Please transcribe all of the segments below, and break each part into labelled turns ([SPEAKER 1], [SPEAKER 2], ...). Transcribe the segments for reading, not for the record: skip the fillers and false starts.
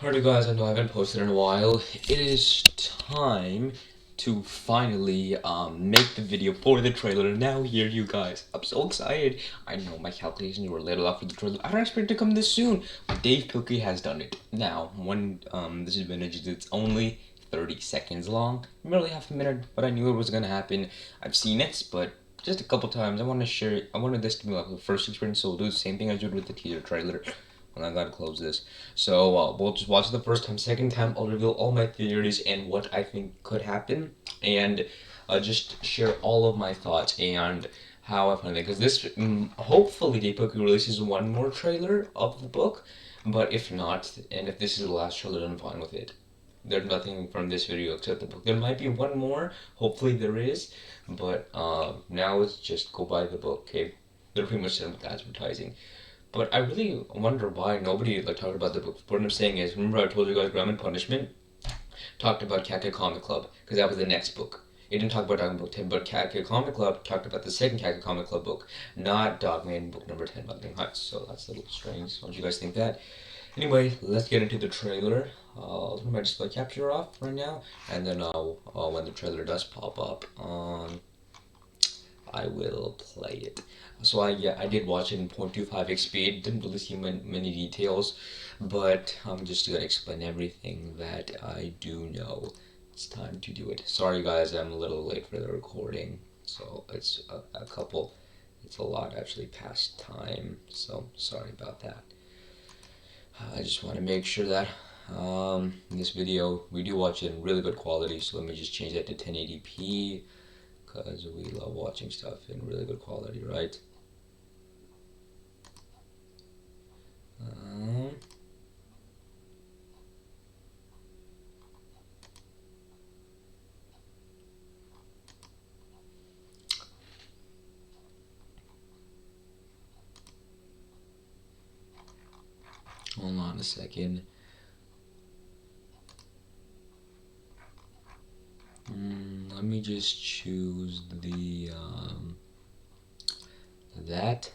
[SPEAKER 1] Alright guys, I know I haven't posted in a while. It is time to finally make the video for the trailer. Now here you guys. I'm so excited. I know my calculations were a little off for the trailer. I don't expect it to come this soon, but Dave Pilkey has done it. Now, when this is finished, it's only 30 seconds long, barely half a minute, but I knew it was gonna happen. I've seen it, but just a couple times. I wanted this to be like the first experience, so we'll do the same thing I did with the teaser trailer. And I gotta close this. So we'll just watch it the first time. Second time, I'll reveal all my theories and what I think could happen, and just share all of my thoughts and how I find it. Because this, hopefully, Dave Pilkey releases one more trailer of the book. But if not, and if this is the last trailer, then I'm fine with it. There's nothing from this video except the book. There might be one more. Hopefully there is. But now let's just go buy the book. Okay, they're pretty much done with advertising. But I really wonder why nobody talked about the book. What I'm saying is, remember I told you guys Crime and Punishment talked about Cat Comic Club, because that was the next book. It didn't talk about Dogman Book 10, but Cat Comic Club talked about the second Cat Comic Club book, not Dogman Book number 10, Wuthering Heights. So that's a little strange. Don't you guys think that? Anyway, let's get into the trailer. I'll turn my display capture off right now, and then when the trailer does pop up, I will play it. So I did watch it in 0.25x speed. Didn't really see many details, but I'm just gonna explain everything that I do know. It's time to do it. Sorry guys, I'm a little late for the recording. So it's it's a lot actually past time. So sorry about that. I just want to make sure that in this video we do watch it in really good quality. So let me just change that to 1080p. Because we love watching stuff in really good quality, right? Hold on a second. Let me just choose the that.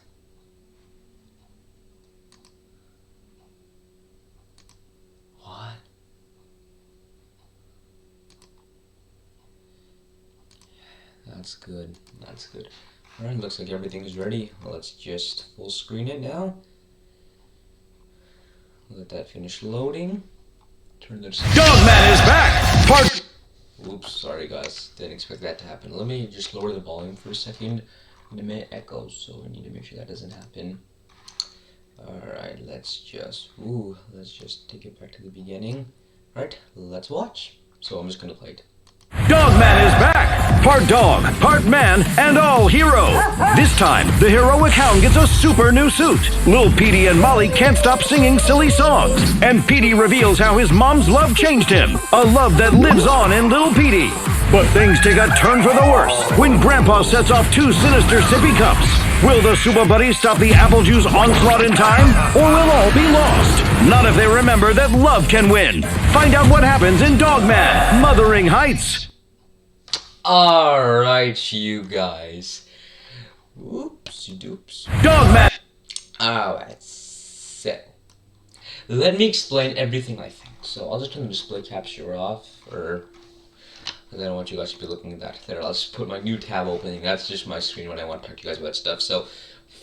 [SPEAKER 1] What? That's good. That's good. Alright, looks like everything is ready. Let's just full screen it now. Let that finish loading. Turn the
[SPEAKER 2] Dogman is back! Part.
[SPEAKER 1] Oops, sorry guys, didn't expect that to happen. Let me just lower the volume for a second. It may echo, so we need to make sure that doesn't happen. Alright, let's just take it back to the beginning. Right, let's watch. So I'm just gonna play it.
[SPEAKER 2] Dogman is back! Part dog, part man, and all hero! This time, the heroic hound gets a super new suit. Lil Petey and Molly can't stop singing silly songs. And Petey reveals how his mom's love changed him. A love that lives on in Lil Petey. But things take a turn for the worse when Grandpa sets off two sinister sippy cups. Will the Super Buddies stop the apple juice onslaught in time? Or will all be lost? Not if they remember that love can win. Find out what happens in Dogman, Wuthering Heights.
[SPEAKER 1] Alright, you guys. Oopsie doops.
[SPEAKER 2] Dogman!
[SPEAKER 1] Alright, so let me explain everything I think. So I'll just turn the display capture off, because I don't want you guys to be looking at that there. I'll just put my new tab opening. That's just my screen when I want to talk to you guys about stuff. So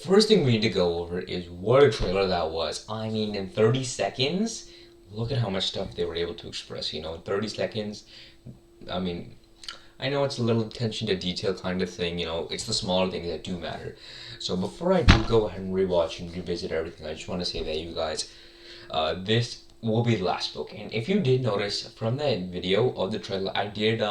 [SPEAKER 1] first thing we need to go over is what a trailer that was. I mean, in 30 seconds, look at how much stuff they were able to express. You know, in 30 seconds, I mean, I know it's a little attention to detail kind of thing, you know, it's the smaller things that do matter. So before I do go ahead and rewatch and revisit everything, I just want to say that you guys, this will be the last book. And if you did notice from that video of the trailer, I did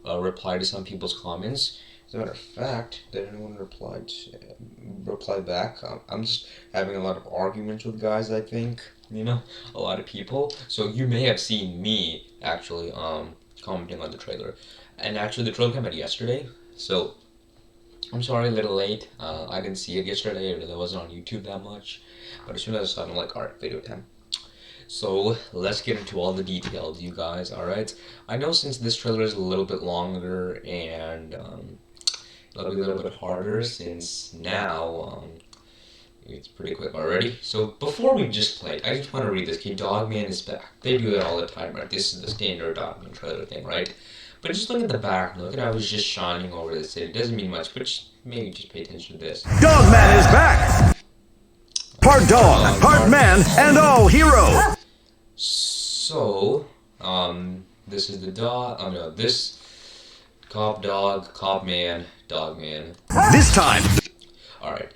[SPEAKER 1] reply to some people's comments. As a matter of fact, did anyone reply back? I'm just having a lot of arguments with guys, I think, you know, a lot of people. So you may have seen me actually commenting on the trailer. And actually the trailer came out yesterday, so I'm sorry, a little late. I didn't see it yesterday, it wasn't on YouTube that much. But as soon as I saw it, I'm like, alright, video time. So let's get into all the details, you guys, alright? I know since this trailer is a little bit longer and it'll be a little bit harder since now It's pretty quick already. So before we just played, I just want to read this. Okay, Dogman is back. They do it all the time, right? This is the standard Dogman trailer thing, right? But just look at the back. Look at how it's just shining over the city. It doesn't mean much, but maybe just pay attention to this.
[SPEAKER 2] Dogman is back! Part dog, part man, and all hero!
[SPEAKER 1] So, this is the dog. Oh no, this cop dog, cop man, dog man.
[SPEAKER 2] This time,
[SPEAKER 1] Alright.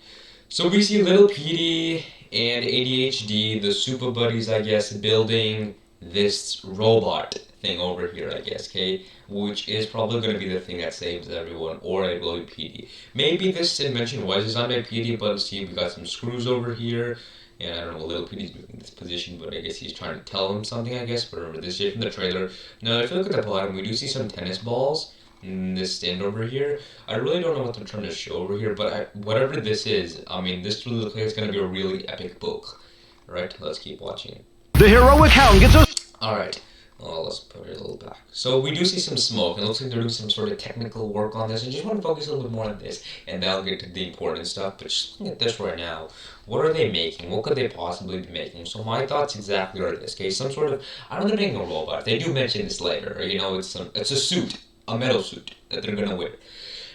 [SPEAKER 1] So we see Little Petey and ADHD, the super buddies, I guess, building this robot thing over here, I guess, okay? Which is probably going to be the thing that saves everyone, or it will be Petey. Maybe this invention was designed by Petey, but let's see, we got some screws over here. And I don't know what Little Petey's doing in this position, but I guess he's trying to tell him something, I guess. But remember, this is from the trailer. Now, if you look at the bottom, we do see some tennis balls in this stand over here. I really don't know what they're trying to show over here, but whatever this is, I mean, this really looks like it's going to be a really epic book. Alright, let's keep watching.
[SPEAKER 2] the heroic hound gets a...
[SPEAKER 1] Alright, well, let's put it a little back. So we do see some smoke, and it looks like they're doing some sort of technical work on this. I just want to focus a little bit more on this, and then I'll get to the important stuff. But just looking at this right now, what are they making? What could they possibly be making? So my thoughts exactly are this, okay? Some sort of, I don't know, they're making a robot. They do mention this later, you know, it's a suit, a metal suit that they're gonna wear.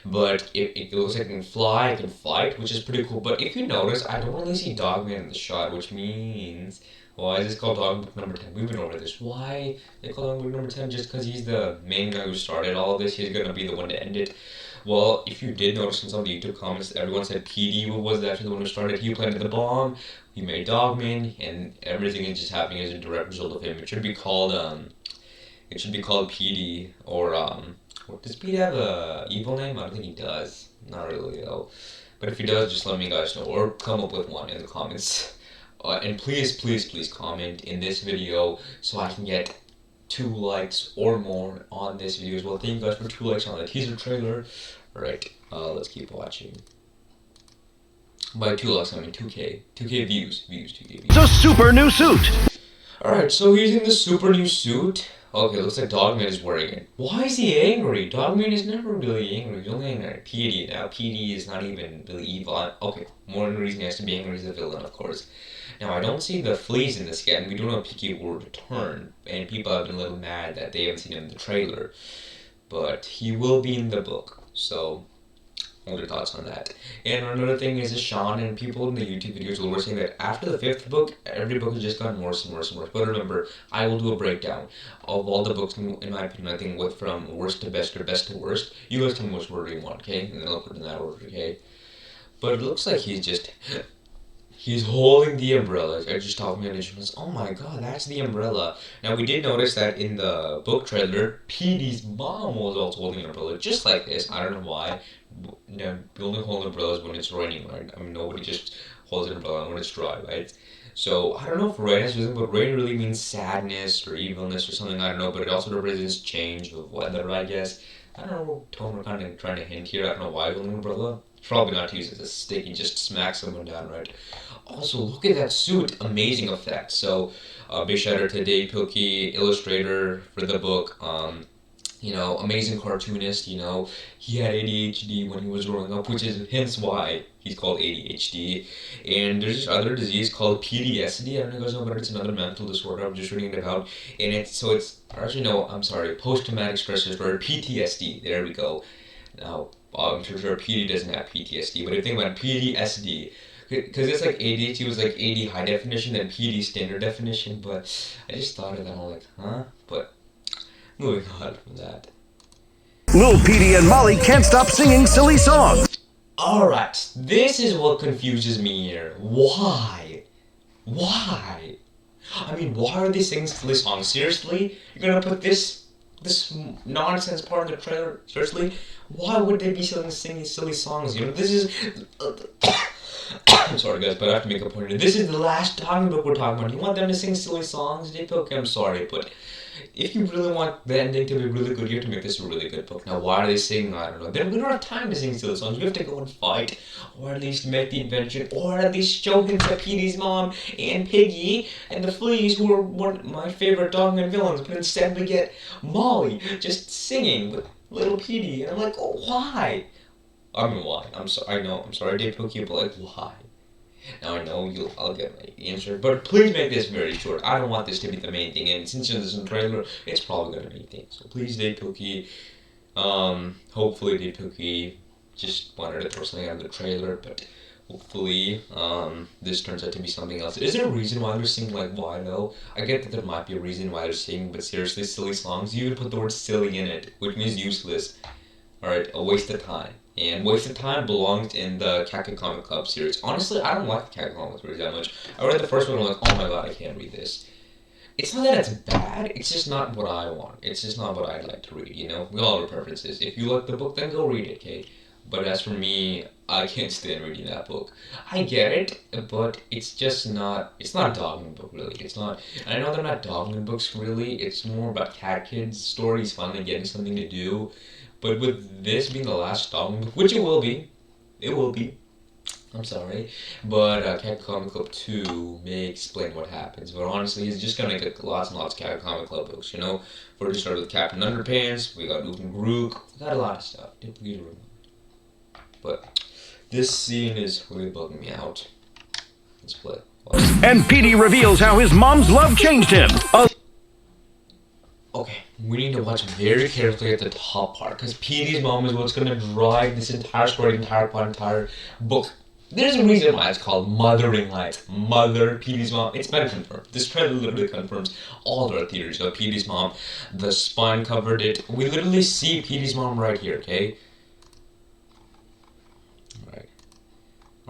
[SPEAKER 1] But it looks like it can fly, it can fight, which is pretty cool. But if you notice, I don't really see Dogman in the shot, which means, why is this called Dogbook number 10? We've been over this. Why they call Dogbook number 10? Just because he's the main guy who started all of this, he's gonna be the one to end it. Well, if you did notice in some of the YouTube comments, everyone said PD was actually the one who started. He planted the bomb, he made Dogman, and everything is just happening as a direct result of him. It should be called PD, or does PD have a evil name? I don't think he does. Not really though. But if he does, just let me guys know, or come up with one in the comments. And please, please, please comment in this video so I can get 2 likes or more on this video as well. Thank you guys for 2 likes on the teaser trailer. Alright, let's keep watching. By 2 likes, I mean 2K. 2K views. 2K views.
[SPEAKER 2] It's a super new suit!
[SPEAKER 1] Alright, so he's in the super new suit. Okay, looks like Dogman is wearing it. Why is he angry? Dogman is never really angry. He's only angry at PD. Now, PD is not even really evil. Okay, more than the reason he has to be angry is the villain, of course. Now, I don't see the fleas in this yet, and we don't know if Piki will return. And people have been a little mad that they haven't seen him in the trailer. But he will be in the book, so what are your thoughts on that? And another thing is Sean and people in the YouTube videos were saying that after the 5th book, every book has just gotten worse and worse and worse. But remember, I will do a breakdown of all the books, in my opinion. I think went from worst to best or best to worst. You guys tell me which order you want, okay? And then I'll put it in that order, okay? But it looks like he's holding the umbrella. I just talked to me and she was, oh my god, that's the umbrella. Now, we did notice that in the book trailer, Petey's mom was also holding an umbrella, just like this. I don't know why. No, we only hold umbrellas when it's raining, right? I mean, nobody just holds an umbrella when it's dry, right? So, I don't know if rain is using, but rain really means sadness or evilness or something, I don't know, but it also represents change of weather, I guess. I don't know what tone we're kind of trying to hint here. I don't know why holding an umbrella. It's probably not to use it as a stick, he just smacks someone down, right? Also, look at that suit. Amazing effect. So, big shout out to Dave Pilkey, illustrator for the book. You know, amazing cartoonist, you know. He had ADHD when he was growing up, which is hence why he's called ADHD. And there's this other disease called PTSD. I don't know if you guys know, but it's another mental disorder. I'm just reading it about. And post-traumatic stress disorder, PTSD. There we go. Now, I'm sure PD doesn't have PTSD, but if you think about PTSD, because it's like ADHD was like AD high definition and PD standard definition, but I just thought of that, I'm like, huh? But moving on from that.
[SPEAKER 2] Lil Petey and Molly can't stop singing silly songs.
[SPEAKER 1] Alright, this is what confuses me here. Why? Why? I mean, why are they singing silly songs? Seriously? You're gonna put this nonsense part in the trailer? Seriously? Why would they be singing silly songs? You know, this is... I'm sorry guys, but I have to make a point here. This is the last Dogman book we're talking about. You want them to sing silly songs? Okay, I'm sorry, but if you really want the ending to be really good, you have to make this a really good book. Now, why are they singing? I don't know. We don't have time to sing silly songs. We have to go and fight, or at least make the invention, or at least show him to Petey's mom and Piggy and the fleas, who are one of my favorite Dogman villains. But instead, we get Molly just singing with little Petey, and I'm like, oh, why? I mean, why? I'm sorry. I know. I'm sorry, Dave Pookie, but like, why? Now I know I'll get my answer, but please make this very short. I don't want this to be the main thing, and since it's in the trailer, it's probably gonna be the thing. So please, Dave Pilkey. Hopefully Dave Pilkey just wanted to throw something out of the trailer, but hopefully, this turns out to be something else. Is there a reason why they're singing like why though? I get that there might be a reason why they're singing, but seriously, silly songs. You even put the word silly in it, which means useless. Alright, a waste of time. And waste of time belongs in the Cactus Comic Club series. Honestly, I don't like the Cactus Comic Club series that much. I read the first one and I'm like, oh my god, I can't read this. It's not that it's bad, it's just not what I want. It's just not what I'd like to read, you know? We all have preferences. If you like the book, then go read it, okay? But as for me, I can't stand reading that book. I get it, but it's just not, it's not a dogman book, really. It's not, and I know they're not dogman books, really. It's more about cat kids' stories, finally getting something to do. But with this being the last dogman book, which it will be, I'm sorry, but Cat Comic Club 2 may explain what happens. But honestly, it's just gonna get lots and lots of Cat Comic Club books, you know? We're just started with Captain Underpants, we got Uten Grook, we got a lot of stuff. But this scene is really bugging me out. Let's play.
[SPEAKER 2] And Petey reveals how his mom's love changed him.
[SPEAKER 1] Okay, we need to watch very carefully at the top part, because Petey's mom is what's gonna drive this entire story, entire book. There's a reason why it's called Mothering Lights. Mother, Petey's mom. It's been confirmed. This trailer literally confirms all our theories of Petey's mom. The spine covered it. We literally see Petey's mom right here, okay? Alright.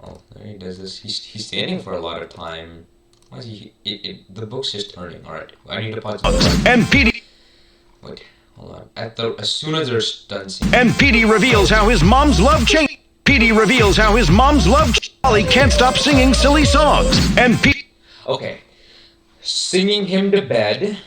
[SPEAKER 1] Oh, there he does this. He's standing for a lot of time. Why is he... the book's just turning. Alright, I need to pause.
[SPEAKER 2] And Petey...
[SPEAKER 1] Wait, hold on. As soon as they're done seeing...
[SPEAKER 2] And Petey reveals how his mom's love changed... Petey reveals how his mom's love... Molly can't stop singing silly songs. And Petey...
[SPEAKER 1] Okay. Singing him to bed.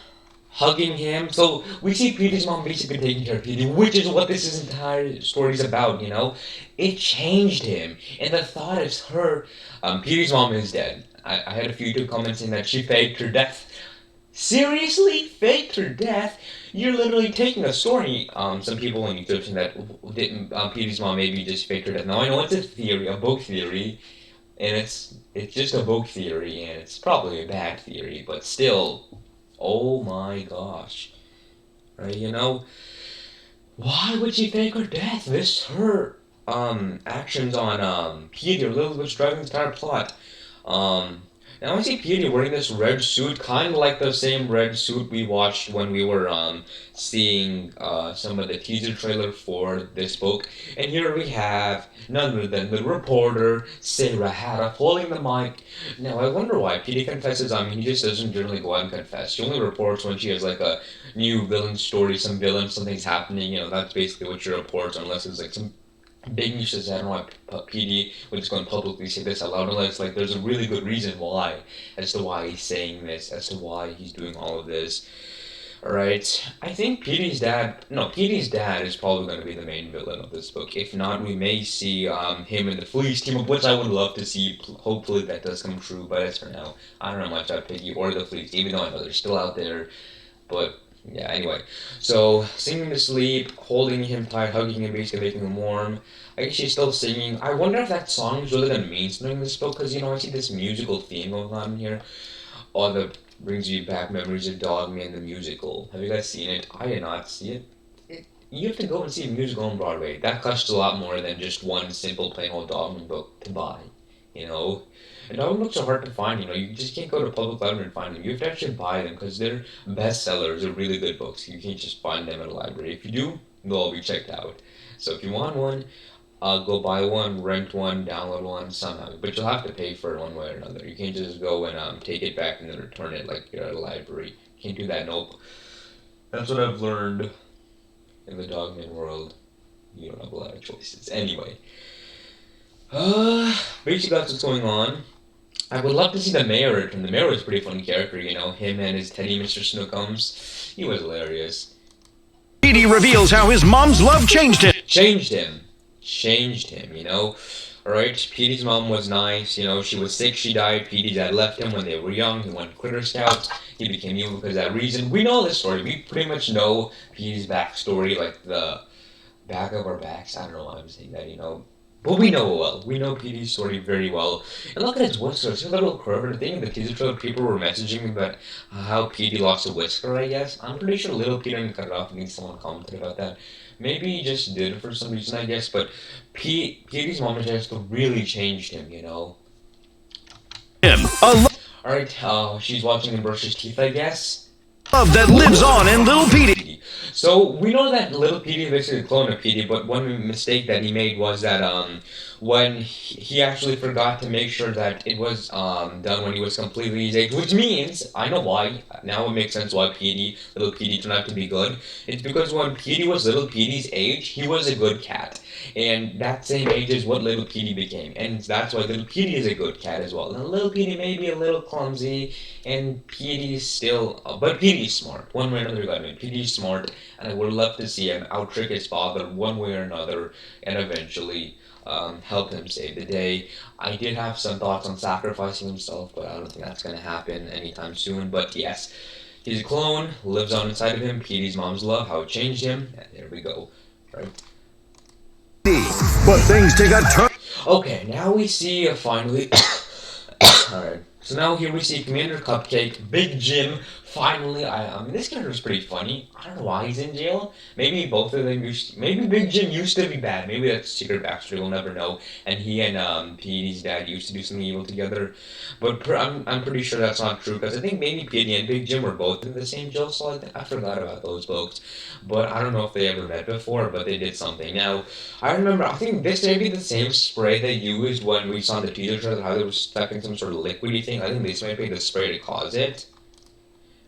[SPEAKER 1] Hugging him. So, we see Petey's mom basically taking care of Petey, which is what this entire story is about, you know? It changed him. And the thought is her... Petey's mom is dead. I had a few YouTube comments saying that she faked her death. Seriously? Faked her death? You're literally taking a story. Some people on YouTube saying that Petey's mom maybe just faked her death. Now I know it's a theory, a book theory, and it's just a book theory, and it's probably a bad theory, but still, oh my gosh, right? You know, why would she fake her death? Her actions on Petey are literally what's driving the entire plot. Now I see Petey wearing this red suit, kind of like the same red suit we watched when we were seeing some of the teaser trailer for this book. And here we have none other than the reporter, Sarah Hara, holding the mic. Now I wonder why Petey confesses. He just doesn't generally go out and confess. She only reports when she has like a new villain story, something's happening. You know, that's basically what she reports, unless it's like some big news says, I don't know why Petey would just go and publicly say this out loud, unless like there's a really good reason why, as to why he's saying this, as to why he's doing all of this. Alright, I think Petey's dad is probably going to be the main villain of this book. If not, we may see him in the Fleece team up, which I would love to see. Hopefully that does come true, but as for now, I don't know much about Piggy or the Fleece, even though I know they're still out there, but... yeah, anyway. So, singing to sleep, holding him tight, hugging him, basically making him warm. I guess she's still singing. I wonder if that song is really gonna mean something in this book, because, you know, I see this musical theme going on here. Oh, that brings you back memories of Dogman the musical. Have you guys seen it? I did not see it. You have to go and see a musical on Broadway. That costs a lot more than just one simple plain old Dogman book to buy, you know? And Dogman books are hard to find, you know, you just can't go to public library and find them. You have to actually buy them, because they're bestsellers, they're really good books. You can't just find them at a library. If you do, they'll all be checked out. So if you want one, go buy one, rent one, download one, somehow. But you'll have to pay for it one way or another. You can't just go and take it back and then return it like you're at a library. You can't do that, nope. That's what I've learned in the Dogman world. You don't have a lot of choices. Anyway. Basically that's what's going on. I would love to see the mayor return. The mayor was a pretty funny character, you know, him and his Teddy Mr. Snookums. He was hilarious.
[SPEAKER 2] Petey reveals how his mom's love changed him.
[SPEAKER 1] Changed him, you know. Alright, Petey's mom was nice, you know, she was sick, she died. Petey's dad left him when they were young. He went Critter Scouts. He became evil because of that reason. We know this story. We pretty much know Petey's backstory, like the back of our backs. I don't know why I'm saying that, you know. But we know it well. We know PD's story very well. And look at his whisker. It's a little curved thing. The teaser trailer, people were messaging me about how PD lost a whisker, I guess. I'm pretty sure Little Peter didn't cut it off. I think someone commented about that. Maybe he just did it for some reason, I guess. But PD's mom just really changed him, you know. Alright, she's watching him brush his teeth, I guess.
[SPEAKER 2] Love that lives on in Little Petey.
[SPEAKER 1] So we know that Little Petey is basically a clone of Petey, but one mistake that he made was that when he actually forgot to make sure that it was done when he was completely his age, which means I know why. Now it makes sense why Little Petey turned out to be good. It's because when Petey was Little Petey's age, he was a good cat. And that same age is what Little Petey became. And that's why Little Petey is a good cat as well. Now, Little Petey may be a little clumsy, and Petey's still... but Petey's smart. One way or another, got me. Petey's smart, and I would love to see him out-trick his father one way or another, and eventually help him save the day. I did have some thoughts on sacrificing himself, but I don't think that's going to happen anytime soon. But yes, he's a clone, lives on inside of him. Petey's mom's love, how it changed him. And there we go. Right?
[SPEAKER 2] But things take a turn.
[SPEAKER 1] Okay, now we see finally. Alright, so now here we see Commander Cupcake, Big Jim. Finally, I mean, this character is pretty funny. I don't know why he's in jail. Maybe both of them maybe Big Jim used to be bad. Maybe that's a secret backstory, we'll never know. And he and Petey's dad used to do something evil together. But I'm pretty sure that's not true, because I think maybe Petey and Big Jim were both in the same jail, so I forgot about those folks. But I don't know if they ever met before, but they did something. Now, I think this may be the same spray they used when we saw the teaser trailer, how they were stuck in some sort of liquidy thing. I think this might be the spray to cause it.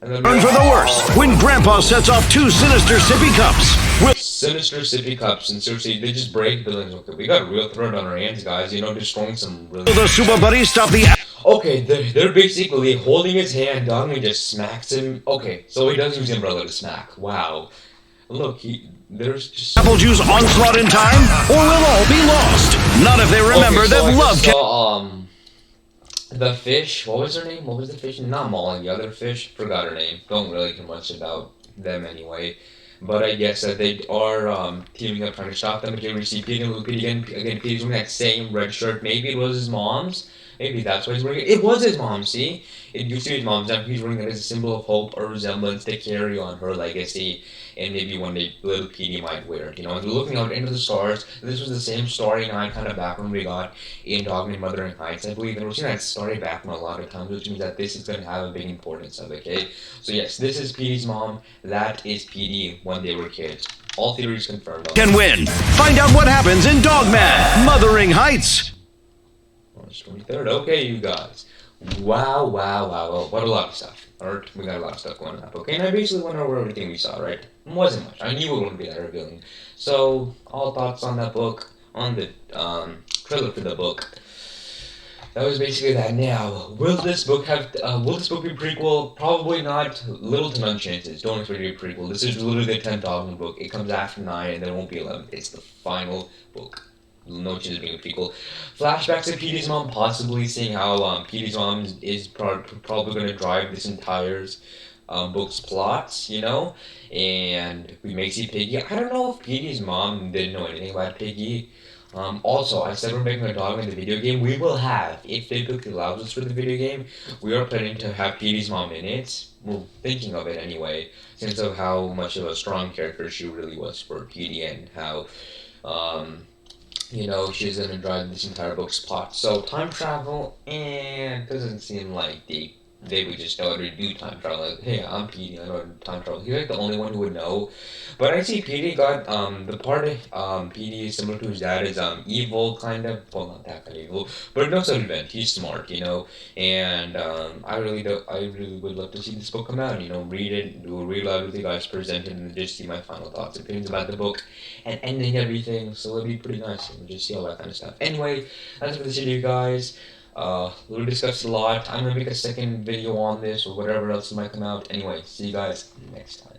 [SPEAKER 2] Turn for the worst when Grandpa sets off two sinister sippy cups.
[SPEAKER 1] Sinister sippy cups, and seriously, they just break buildings. Okay, we got a real threat on our hands, guys. You know, destroying some really...
[SPEAKER 2] The Super Buddies stop the...
[SPEAKER 1] Okay, they're basically holding his hand, Dogman just smacks him. Okay, so he does use the umbrella to smack. Wow. Look, there's just...
[SPEAKER 2] Apple juice onslaught in time, or we'll all be lost. Not if they remember
[SPEAKER 1] okay, so
[SPEAKER 2] that love
[SPEAKER 1] can... the fish, what was her name? What was the fish? Not Molly, the other fish. Forgot her name. Don't really care much about them anyway. But I guess that they are teaming up trying to stop them. Again, we see Petey and Little Petey again. Petey's wearing that same red shirt. Maybe it was his mom's. Maybe that's why he's wearing it. It was his mom, see? It used to be his mom's. Now he's wearing it as a symbol of hope or resemblance to carry on her legacy. And maybe one day Little Petey might wear it. You know, looking out into the stars. This was the same storyline kind of background we got in Dogman Wuthering Heights, I believe. And we're seeing that story background a lot of times, which means that this is going to have a big importance of it, okay? So yes, this is Petey's mom. That is Petey when they were kids. All theories confirmed.
[SPEAKER 2] Can win. Find out what happens in Dogman Wuthering Heights.
[SPEAKER 1] March 23rd. Okay, you guys. Wow. What a lot of stuff. Alright, we got a lot of stuff going up. Okay, and I basically went over everything we saw, right? It wasn't much. I knew it wouldn't be that revealing. So, all thoughts on that book, on the trailer for the book. That was basically that. Now, will this book be a prequel? Probably not. Little to none chances. Don't expect it to be a prequel. This is literally the 10th Dogman book. It comes after 9, and there won't be 11. It's the final book. No chance of being a prequel. Flashbacks of Petey's mom, possibly seeing how Petey's mom is probably going to drive this entire book's plots, you know? And we may see Piggy. I don't know if Petey's mom didn't know anything about Piggy. Also, I said we're making a dog in the video game. We will have, if they allows us for the video game, we are planning to have Petey's mom in it. We're thinking of it anyway, since of how much of a strong character she really was for Petey and how, you know, she's going to drive this entire book's plot. So, time travel, and doesn't seem like they would just know how to do time travel. Like, hey, I'm Petey, I know how to time travel. He's like the only one who would know. But I see Petey got, the part of Petey is similar to his dad is evil, kind of. Well, not that kind of evil, but it knows how to invent. He's smart, you know. And I really would love to see this book come out, you know, read it, do a read aloud with you guys presented, and just see my final thoughts, opinions about the book, and ending everything. So it'll be pretty nice, and just see all that kind of stuff. Anyway, that's it for this video, guys. We discussed a lot. I'm gonna make a second video on this or whatever else might come out. Anyway, see you guys next time.